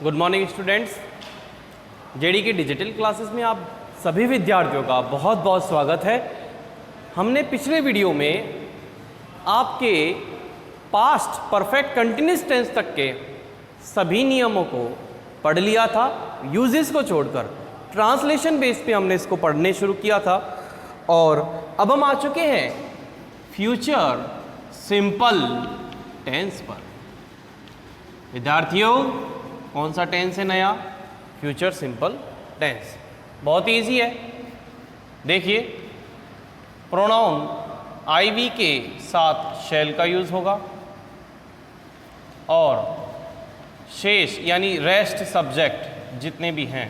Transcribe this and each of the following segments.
Good morning students. JD के digital classes में आप सभी विद्यार्थियों का बहुत बहुत स्वागत है। हमने पिछले वीडियो में आपके पास्ट परफेक्ट कंटिन्यूस टेंस तक के सभी नियमों को पढ़ लिया था, यूजेस को छोड़कर। ट्रांसलेशन बेस पे हमने इसको पढ़ने शुरू किया था और अब हम आ चुके हैं फ्यूचर सिंपल टेंस पर। विद्यार्थियों, कौन सा टेंस है नया? Future simple tense. बहुत ईजी है। देखिए, प्रोनाउन आई वी के साथ शैल का यूज होगा और शेष यानी रेस्ट सब्जेक्ट जितने भी हैं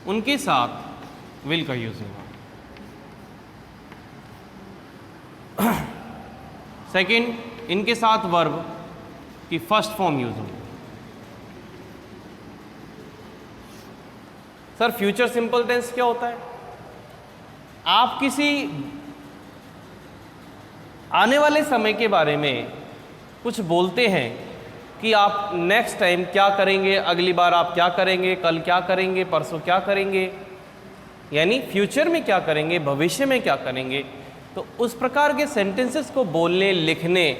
उनके साथ विल का यूज होगा। सेकंड, इनके साथ वर्ब की फर्स्ट फॉर्म यूज होगी। सर, फ्यूचर सिंपल टेंस क्या होता है? आप किसी आने वाले समय के बारे में कुछ बोलते हैं कि आप नेक्स्ट टाइम क्या करेंगे, अगली बार आप क्या करेंगे, कल क्या करेंगे, परसों क्या करेंगे, यानी फ्यूचर में क्या करेंगे, भविष्य में क्या करेंगे। तो उस प्रकार के सेंटेंसेस को बोलने लिखने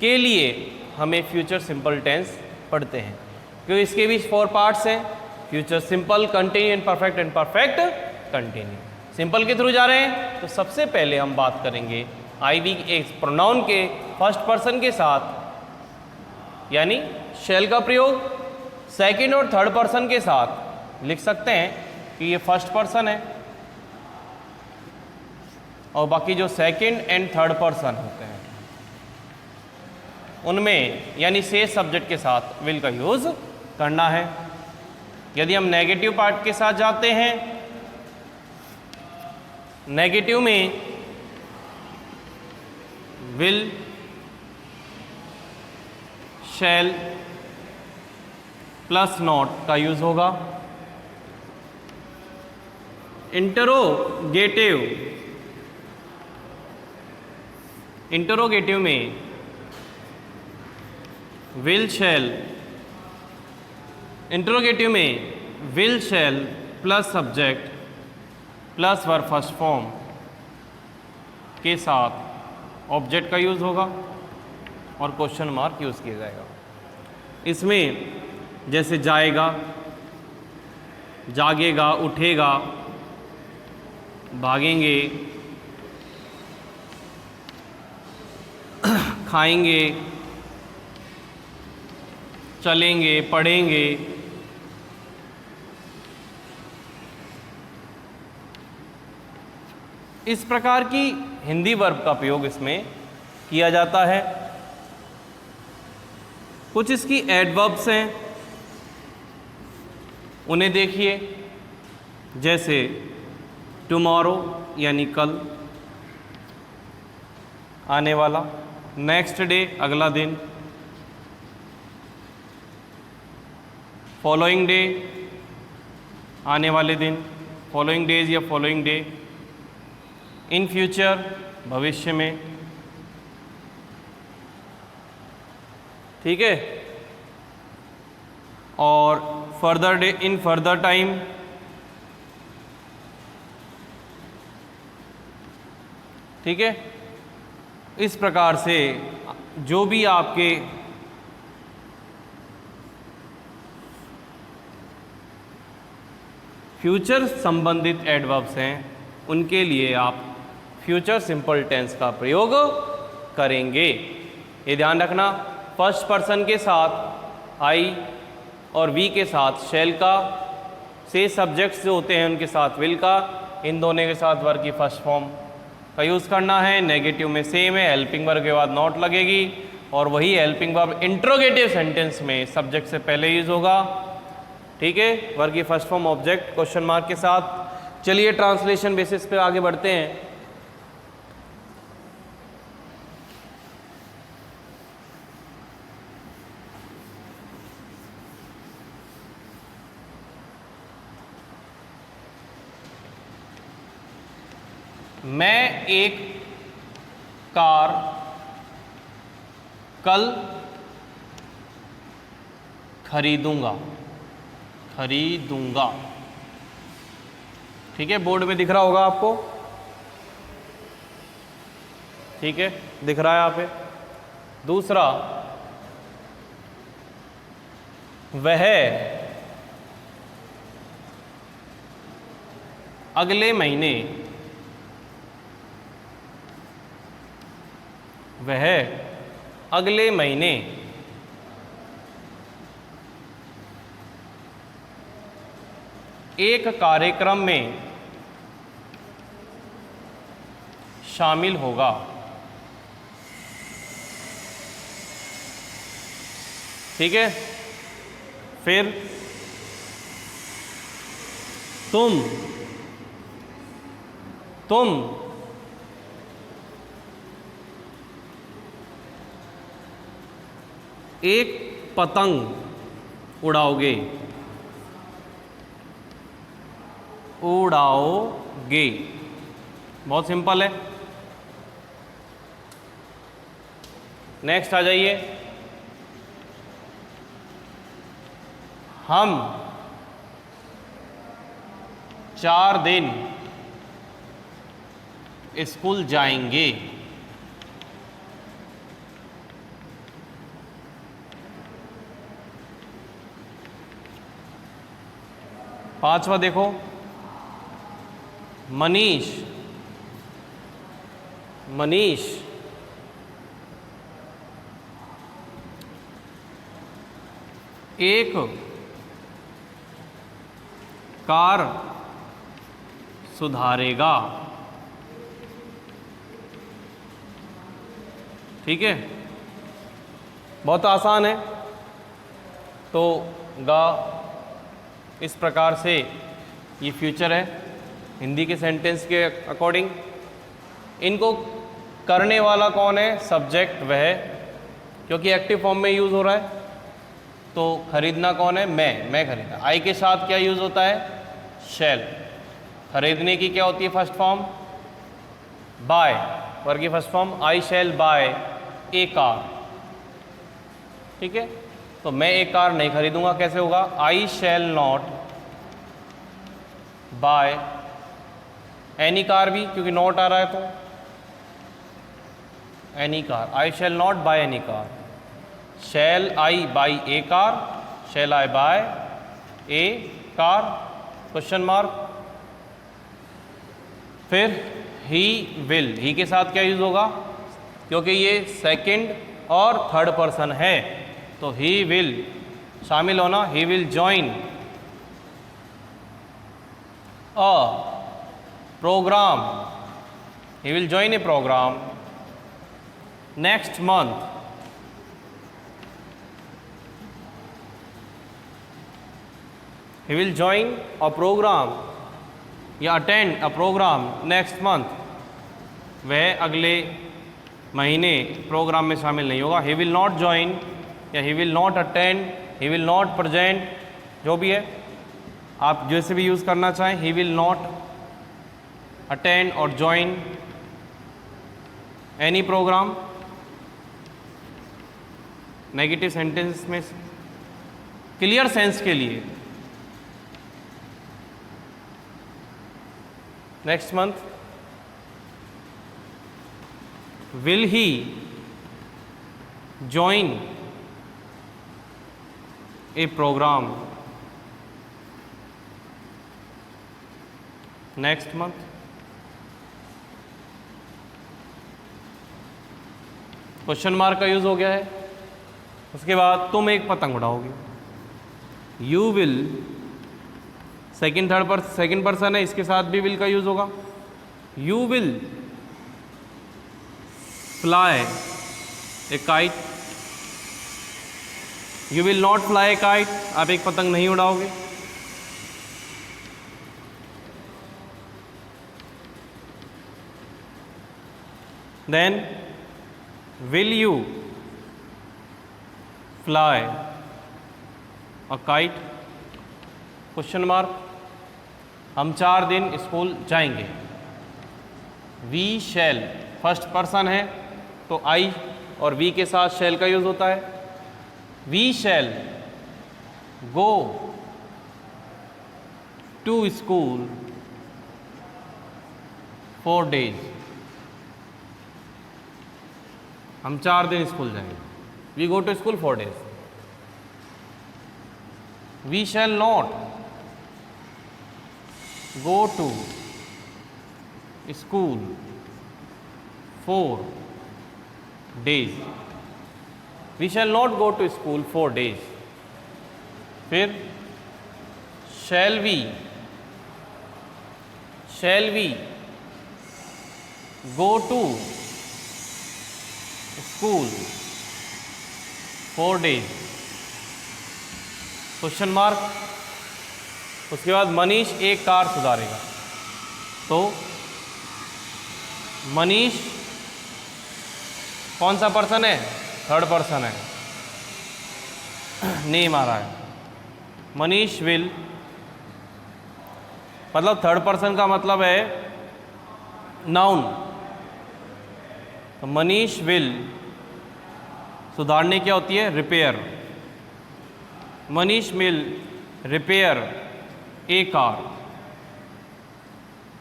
के लिए हमें फ्यूचर सिंपल टेंस पढ़ते हैं, क्योंकि इसके भी 4 पार्ट्स हैं। Future simple, continue, imperfect and perfect continue. Simple के थ्रू जा रहे हैं तो सबसे पहले हम बात करेंगे आई वी एक प्रोनाउन के फर्स्ट पर्सन के साथ यानी शैल का प्रयोग। सेकंड और थर्ड पर्सन के साथ लिख सकते हैं कि ये फर्स्ट पर्सन है और बाकी जो सेकंड एंड थर्ड पर्सन होते हैं उनमें यानी शेष सब्जेक्ट के साथ विल का यूज करना है। यदि हम नेगेटिव पार्ट के साथ जाते हैं, नेगेटिव में विल, शैल प्लस नॉट का यूज होगा। इंटरोगेटिव में विल शैल, इंटरोगेटिव में will shell plus subject plus verb first form के साथ ऑब्जेक्ट का यूज होगा और क्वेश्चन मार्क यूज किया जाएगा। इसमें जैसे जाएगा, जागेगा, उठेगा, भागेंगे, खाएंगे, चलेंगे, पढ़ेंगे, इस प्रकार की हिंदी वर्ब का प्रयोग इसमें किया जाता है। कुछ इसकी एडवर्ब्स हैं, उन्हें देखिए। जैसे टुमारो यानी कल, आने वाला, नेक्स्ट डे अगला दिन, फॉलोइंग डे आने वाले दिन, फॉलोइंग डेज या फॉलोइंग डे, इन फ्यूचर भविष्य में। ठीक है। और further day, in further time, ठीक है। इस प्रकार से जो भी आपके फ्यूचर संबंधित एडवर्ब्स हैं उनके लिए आप फ्यूचर सिंपल टेंस का प्रयोग करेंगे। ये ध्यान रखना, फर्स्ट पर्सन के साथ आई और वी के साथ शैल का, से सब्जेक्ट्स जो होते हैं उनके साथ विल का, इन दोनों के साथ वर्ब की फर्स्ट फॉर्म का यूज़ करना है। नेगेटिव में सेम है, हेल्पिंग वर्ब के बाद नॉट लगेगी और वही हेल्पिंग वर्ब इंट्रोगेटिव सेंटेंस में सब्जेक्ट से पहले यूज़ होगा। ठीक है। वर्ब की first form object question mark के साथ। चलिए ट्रांसलेशन बेसिस पे आगे बढ़ते हैं। मैं एक कार कल खरीदूंगा, खरीदूंगा। ठीक है, बोर्ड में दिख रहा होगा आपको। ठीक है, दिख रहा है यहाँ पे। दूसरा, वह अगले महीने, वह अगले महीने एक कार्यक्रम में शामिल होगा। ठीक है, फिर तुम एक पतंग उड़ाओगे, उड़ाओगे। बहुत सिंपल है। नेक्स्ट आ जाइए। हम 4 दिन स्कूल जाएंगे। पांचवा देखो, मनीष एक कार सुधारेगा। ठीक है, बहुत आसान है। तो गा इस प्रकार से ये फ्यूचर है हिंदी के सेंटेंस के अकॉर्डिंग। इनको करने वाला कौन है? सब्जेक्ट, वह, क्योंकि एक्टिव फॉर्म में यूज़ हो रहा है। तो खरीदना कौन है? मैं खरीदा। आई के साथ क्या यूज़ होता है? शैल। खरीदने की क्या होती है फर्स्ट फॉर्म? बाय। वर्ग की first form I shell bye a car. ठीक है, तो मैं एक कार नहीं खरीदूंगा। कैसे होगा? I shall not buy any car भी, क्योंकि नॉट आ रहा है तो any car. I shall not buy any car. Shall I buy a car, shall I buy a car, question mark. फिर ही विल, ही के साथ क्या यूज होगा? क्योंकि ये सेकंड और थर्ड पर्सन है तो ही विल शामिल होना। He will join a program, he will join a programme next month. He will join a program या attend a program next month। वह अगले महीने प्रोग्राम में शामिल नहीं होगा। He will not join या he will not attend, he will not present, जो भी है आप जैसे भी यूज़ करना चाहें। He will not attend और join any program। Negative sentence में क्लियर सेंस के लिए next month. Will he join a programme next month. Question mark का यूज हो गया है। उसके बाद तुम एक पतंग उड़ाओगे। यू विल सेकंड थर्ड पर सेकंड पर्सन है, इसके साथ भी विल का यूज होगा। You will fly a kite. You will not fly a kite, आप एक पतंग नहीं उड़ाओगे। Then will you fly a kite, question mark. हम 4 दिन स्कूल जाएंगे। वी शैल फर्स्ट पर्सन है तो आई और वी के साथ शैल का यूज होता है। We shall go to school 4 days। हम 4 दिन स्कूल जाएंगे। We go to school 4 days। We shall not go to school 4 days। We shall not go to school 4 days। फिर shall we go to school 4 days। Question mark. उसके बाद मनीष एक car सुधारेगा। तो मनीष कौन सा पर्सन है? थर्ड पर्सन है, name आ रहा है। मनीष विल, मतलब थर्ड पर्सन का मतलब है नाउन। तो मनीष विल, सुधारने क्या होती है? Repair. Manish will repair a car.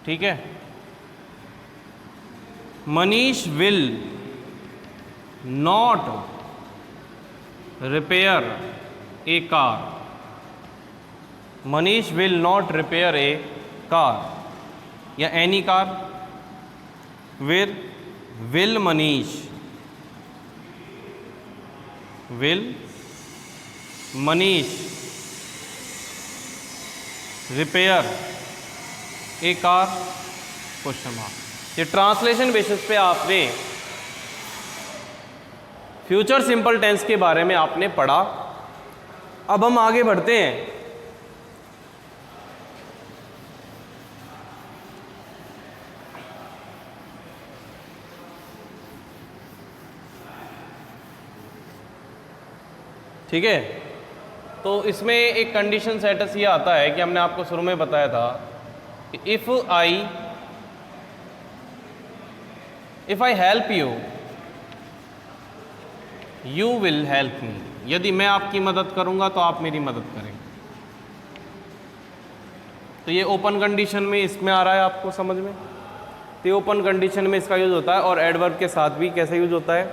ठीक है। Manish will not repair a car. Manish will not repair a car या any car. Will Manish repair a car? Question mark. ये ट्रांसलेशन बेसिस पे आपने फ्यूचर सिंपल टेंस के बारे में आपने पढ़ा। अब हम आगे बढ़ते हैं। ठीक है। तो इसमें एक कंडीशन सेटस ये आता है कि हमने आपको शुरू में बताया था कि if I help you, you will help me. यदि मैं आपकी मदद करूंगा तो आप मेरी मदद करेंगे। तो ये ओपन कंडीशन में इसमें आ रहा है आपको समझ में। तो ओपन कंडीशन में इसका यूज होता है और एडवर्ब के साथ भी कैसे यूज होता है?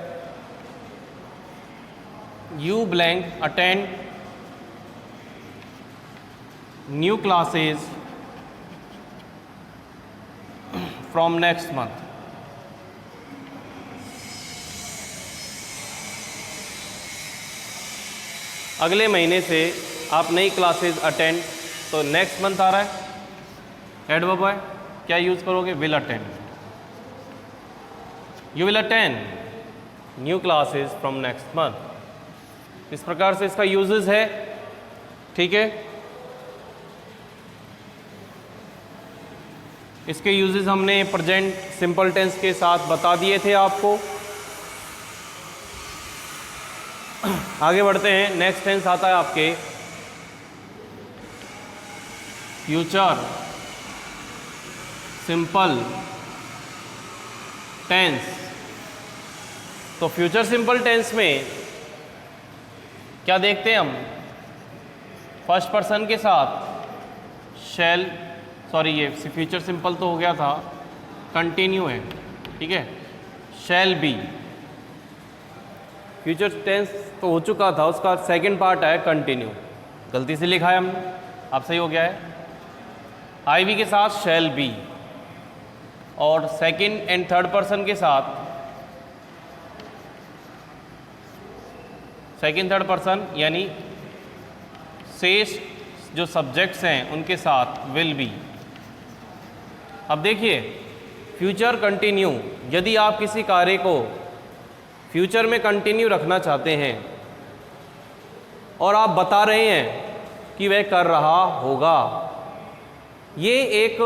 You blank attend new classes from next month. अगले महीने से आप नई क्लासेस अटेंड, तो नेक्स्ट मंथ आ रहा है, एडवर्ब है, क्या यूज़ करोगे? Will attend. You will attend new classes from next month. इस प्रकार से इसका यूजेस है। ठीक है। इसके यूजेस हमने प्रेजेंट सिंपल टेंस के साथ बता दिए थे आपको। आगे बढ़ते हैं। नेक्स्ट टेंस आता है आपके फ्यूचर सिंपल टेंस। तो फ्यूचर सिंपल टेंस में क्या देखते हैं हम? फर्स्ट पर्सन के साथ शैल, सॉरी ये फ्यूचर सिंपल तो हो गया था, कंटिन्यू है। ठीक है। शैल बी, फ्यूचर टेंस तो हो चुका था, उसका सेकंड पार्ट है कंटिन्यू। गलती से लिखा है हमने, अब सही हो गया है। आई वी के साथ शैल बी और सेकंड एंड थर्ड पर्सन के साथ सेकंड थर्ड पर्सन यानी शेष जो सब्जेक्ट्स हैं उनके साथ विल बी। अब देखिए फ्यूचर कंटिन्यू, यदि आप किसी कार्य को फ्यूचर में कंटिन्यू रखना चाहते हैं और आप बता रहे हैं कि वह कर रहा होगा, ये एक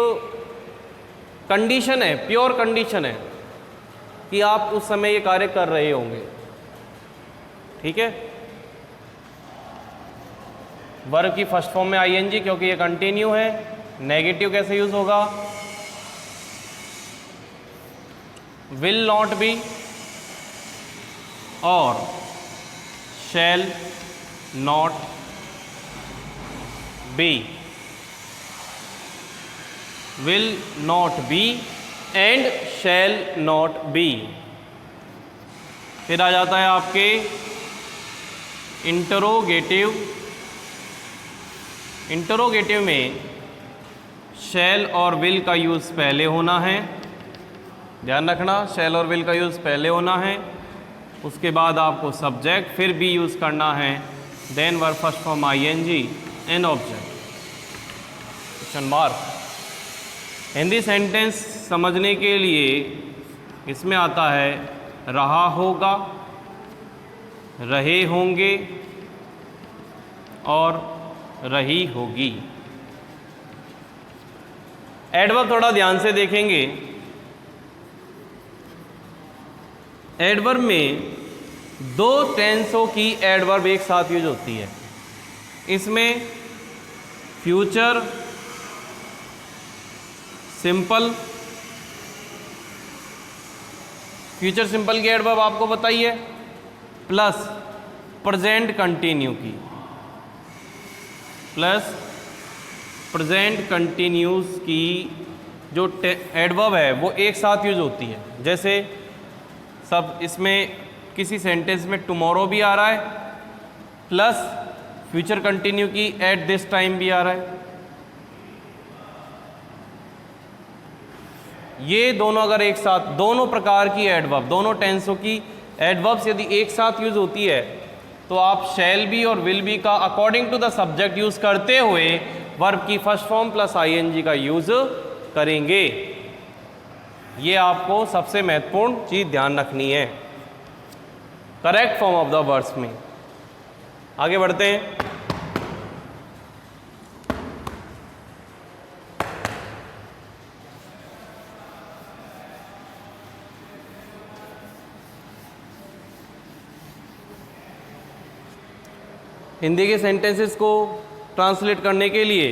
कंडीशन है, प्योर कंडीशन है कि आप उस समय ये कार्य कर रहे होंगे। ठीक है। वर्ब की फर्स्ट फॉर्म में आईएनजी क्योंकि ये कंटिन्यू है। नेगेटिव कैसे यूज होगा? विल नॉट बी और शैल not B, will not B and shall not B. फिर आ जाता है आपके इंटरोगेटिव। इंटरोगेटिव में शैल और विल का यूज़ पहले होना है, ध्यान रखना, शैल और विल का यूज़ पहले होना है। उसके बाद आपको सब्जेक्ट फिर भी यूज़ करना है, then verb first form I N G and object. Question mark. Hindi sentence समझने के लिए इसमें आता है रहा होगा, रहे होंगे और रही होगी। एडवर्ब थोड़ा ध्यान से देखेंगे। एडवर्ब में दो टेंसों की एडवर्ब एक साथ यूज होती है। इसमें फ्यूचर सिंपल, फ्यूचर सिंपल की एडवर्ब आपको बताइए, प्लस प्रेजेंट कंटिन्यू की, प्लस प्रेजेंट कंटिन्यूस की जो एडवर्ब है वो एक साथ यूज होती है। जैसे सब इसमें किसी सेंटेंस में टुमारो भी आ रहा है, प्लस फ्यूचर कंटिन्यू की एट दिस टाइम भी आ रहा है। ये दोनों अगर एक साथ, दोनों प्रकार की एडवर्ब, दोनों टेंसों की एडवर्ब्स यदि एक साथ यूज होती है तो आप शैल बी और विल बी का according to the subject use करते हुए वर्ब की फर्स्ट फॉर्म प्लस आईएनजी का यूज करेंगे। ये आपको सबसे महत्वपूर्ण चीज ध्यान रखनी है correct form of the words में। आगे बढ़ते हैं। हिंदी के सेंटेंसेस को ट्रांसलेट करने के लिए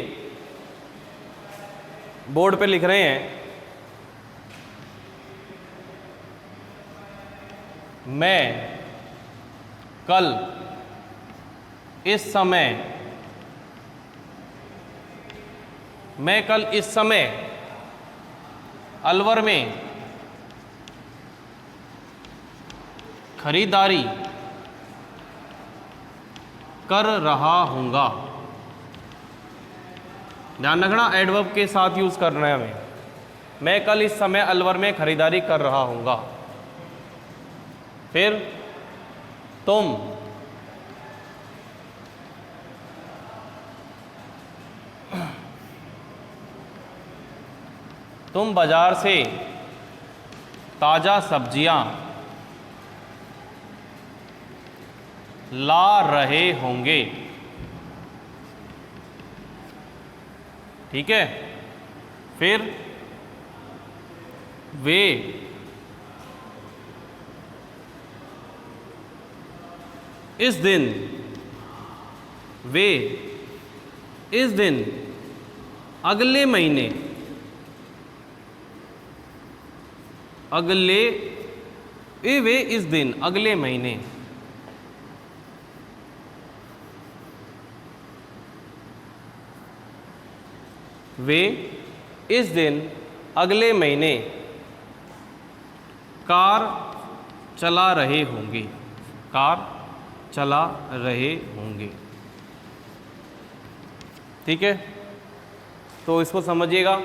बोर्ड पे लिख रहे हैं, मैं कल इस समय, मैं कल इस समय अलवर में खरीदारी कर रहा हूँगा। ध्यान रखना एडवर्ब के साथ यूज करना है हमें। मैं कल इस समय अलवर में खरीदारी कर रहा हूँगा। फिर तुम बाजार से ताज़ा सब्जियां ला रहे होंगे। ठीक है। फिर वे इस दिन, वे इस दिन अगले महीने, अगले वे इस दिन अगले महीने वे इस दिन अगले महीने कार चला रहे होंगे। कार चला रहे होंगे। ठीक है, तो इसको समझिएगा।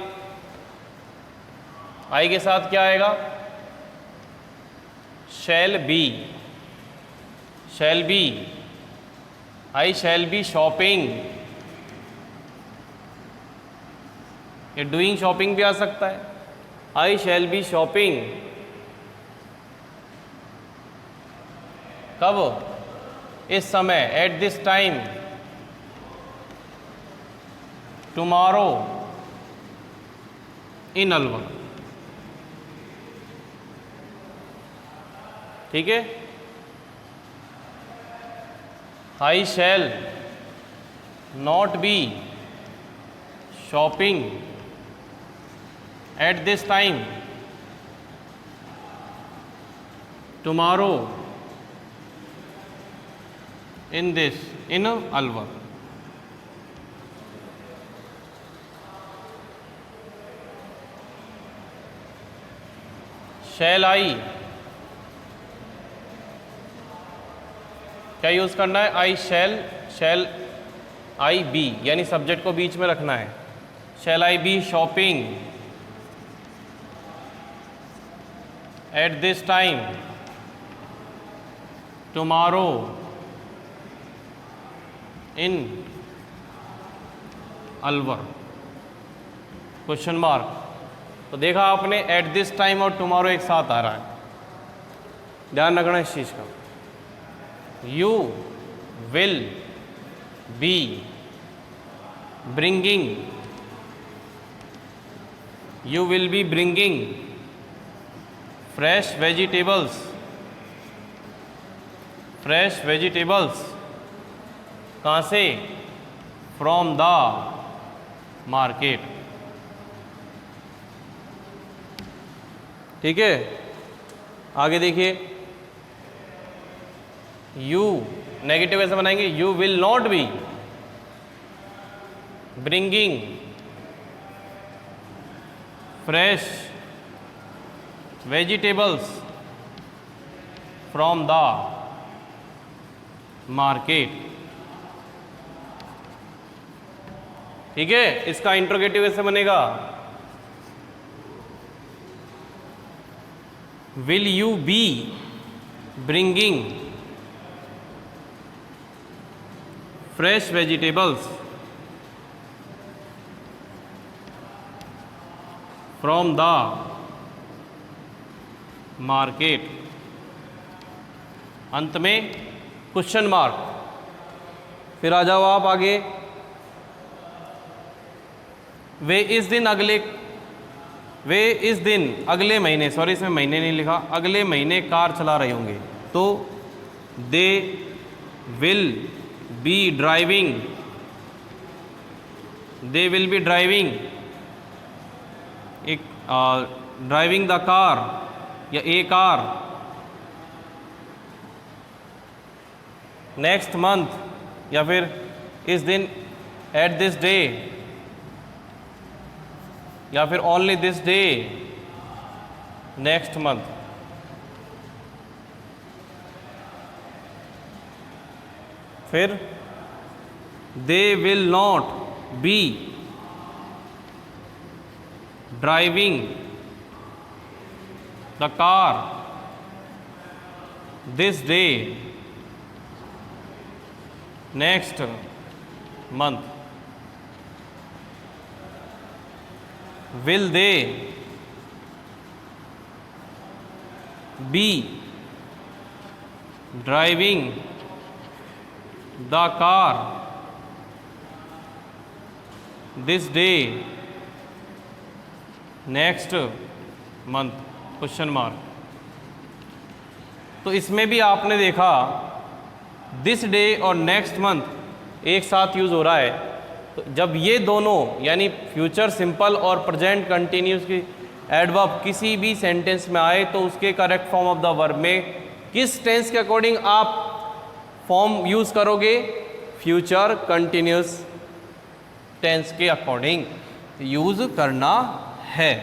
आई के साथ क्या आएगा? Shall be, shall be, I shall be shopping. ये डूइंग शॉपिंग भी आ सकता है। I shall be shopping. कब? इस समय, at this time. Tomorrow in Alwar. ठीक है। I shall not be shopping at this time tomorrow in this in Alwar. Shall I, क्या यूज़ करना है? I shell, shell I B, यानी सब्जेक्ट को बीच में रखना है। Shall I be shopping at this time tomorrow in Alwar? Question mark. तो देखा आपने, एट दिस टाइम और टुमारो एक साथ आ रहा है, ध्यान रखना इस चीज़ का। You will be bringing, you will be bringing fresh vegetables, fresh vegetables कहाँ से? From the market. ठीक है, आगे देखिए, यू नेगेटिव कैसे बनाएंगे? You will not be bringing fresh vegetables from the market. ठीक है, इसका इंट्रोगेटिव कैसे बनेगा? Will you be bringing fresh vegetables from the market? अंत में क्वेश्चन मार्क। फिर आ जाओ आप आगे, वे इस दिन अगले महीने, सॉरी इसमें महीने नहीं लिखा, अगले महीने कार चला रहे होंगे, तो they will be driving, they will be driving एक ड्राइविंग द कार या ए कार नेक्स्ट मंथ, या फिर इस दिन एट दिस डे, या फिर only this day next month. फिर they will not be driving the car this day next month. Will they be driving the car this day next month? Question mark. तो इसमें भी आपने देखा this day और next month एक साथ use हो रहा है। तो जब ये दोनों यानी फ्यूचर सिंपल और प्रेजेंट कंटिन्यूस की एडवर्ब किसी भी सेंटेंस में आए तो उसके correct form of the verb में किस टेंस के अकॉर्डिंग आप फॉर्म यूज़ करोगे? फ्यूचर कंटिन्यूस टेंस के अकॉर्डिंग यूज़ करना है।